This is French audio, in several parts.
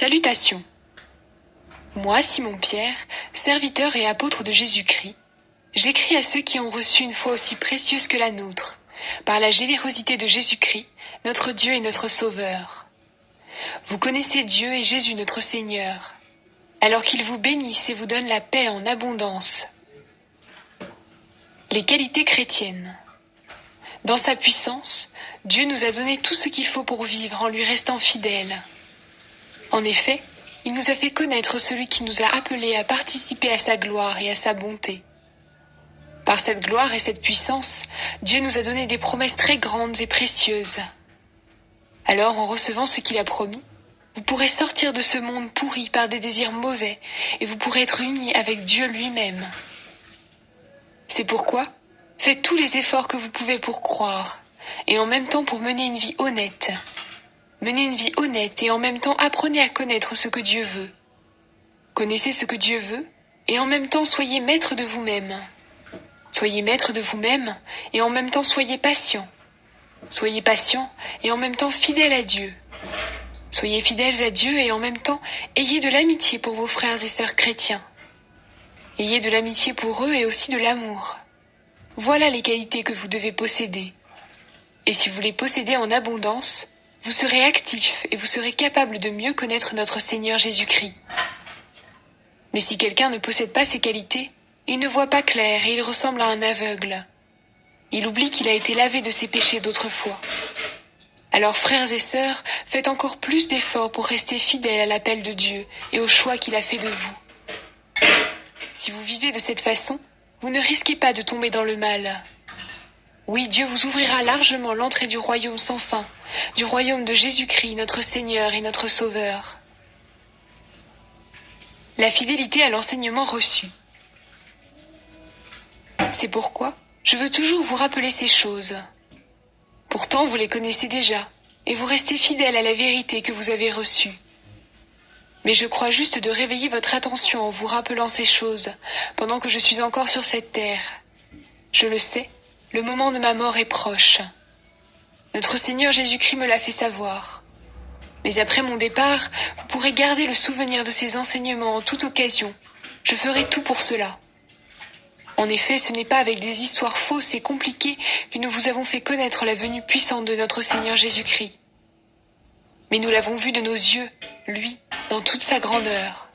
Salutations. Moi, Simon-Pierre, serviteur et apôtre de Jésus-Christ, j'écris à ceux qui ont reçu une foi aussi précieuse que la nôtre, par la générosité de Jésus-Christ, notre Dieu et notre Sauveur. Vous connaissez Dieu et Jésus notre Seigneur, alors qu'il vous bénisse et vous donne la paix en abondance. Les qualités chrétiennes. Dans sa puissance, Dieu nous a donné tout ce qu'il faut pour vivre en lui restant fidèles. En effet, il nous a fait connaître celui qui nous a appelés à participer à sa gloire et à sa bonté. Par cette gloire et cette puissance, Dieu nous a donné des promesses très grandes et précieuses. Alors, en recevant ce qu'il a promis, vous pourrez sortir de ce monde pourri par des désirs mauvais et vous pourrez être unis avec Dieu lui-même. C'est pourquoi, faites tous les efforts que vous pouvez pour croire et en même temps pour mener une vie honnête. Menez une vie honnête et en même temps apprenez à connaître ce que Dieu veut. Connaissez ce que Dieu veut et en même temps soyez maître de vous-même. Soyez maître de vous-même et en même temps soyez patient. Soyez patient et en même temps fidèle à Dieu. Soyez fidèles à Dieu et en même temps ayez de l'amitié pour vos frères et sœurs chrétiens. Ayez de l'amitié pour eux et aussi de l'amour. Voilà les qualités que vous devez posséder. Et si vous les possédez en abondance, vous serez actif et vous serez capable de mieux connaître notre Seigneur Jésus-Christ. Mais si quelqu'un ne possède pas ces qualités, il ne voit pas clair et il ressemble à un aveugle. Il oublie qu'il a été lavé de ses péchés d'autrefois. Alors frères et sœurs, faites encore plus d'efforts pour rester fidèles à l'appel de Dieu et au choix qu'il a fait de vous. Si vous vivez de cette façon, vous ne risquez pas de tomber dans le mal. Oui, Dieu vous ouvrira largement l'entrée du royaume sans fin, du royaume de Jésus-Christ, notre Seigneur et notre Sauveur. La fidélité à l'enseignement reçu. C'est pourquoi je veux toujours vous rappeler ces choses. Pourtant, vous les connaissez déjà, et vous restez fidèles à la vérité que vous avez reçue. Mais je crois juste de réveiller votre attention en vous rappelant ces choses, pendant que je suis encore sur cette terre. Je le sais, le moment de ma mort est proche. Notre Seigneur Jésus-Christ me l'a fait savoir. Mais après mon départ, vous pourrez garder le souvenir de ces enseignements en toute occasion. Je ferai tout pour cela. En effet, ce n'est pas avec des histoires fausses et compliquées que nous vous avons fait connaître la venue puissante de notre Seigneur Jésus-Christ. Mais nous l'avons vu de nos yeux, lui, dans toute sa grandeur.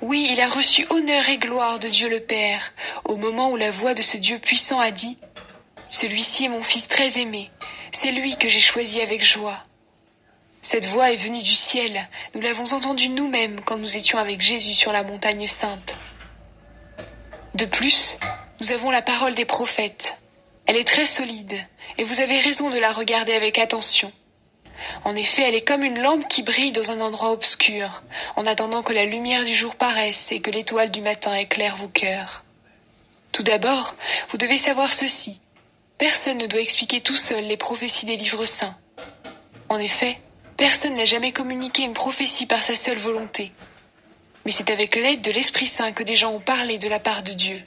Oui, il a reçu honneur et gloire de Dieu le Père, au moment où la voix de ce Dieu puissant a dit « Celui-ci est mon Fils très aimé, c'est lui que j'ai choisi avec joie. » Cette voix est venue du ciel, nous l'avons entendue nous-mêmes quand nous étions avec Jésus sur la montagne sainte. De plus, nous avons la parole des prophètes. Elle est très solide, et vous avez raison de la regarder avec attention. En effet, elle est comme une lampe qui brille dans un endroit obscur, en attendant que la lumière du jour paraisse et que l'étoile du matin éclaire vos cœurs. Tout d'abord, vous devez savoir ceci. Personne ne doit expliquer tout seul les prophéties des livres saints. En effet, personne n'a jamais communiqué une prophétie par sa seule volonté. Mais c'est avec l'aide de l'Esprit Saint que des gens ont parlé de la part de Dieu.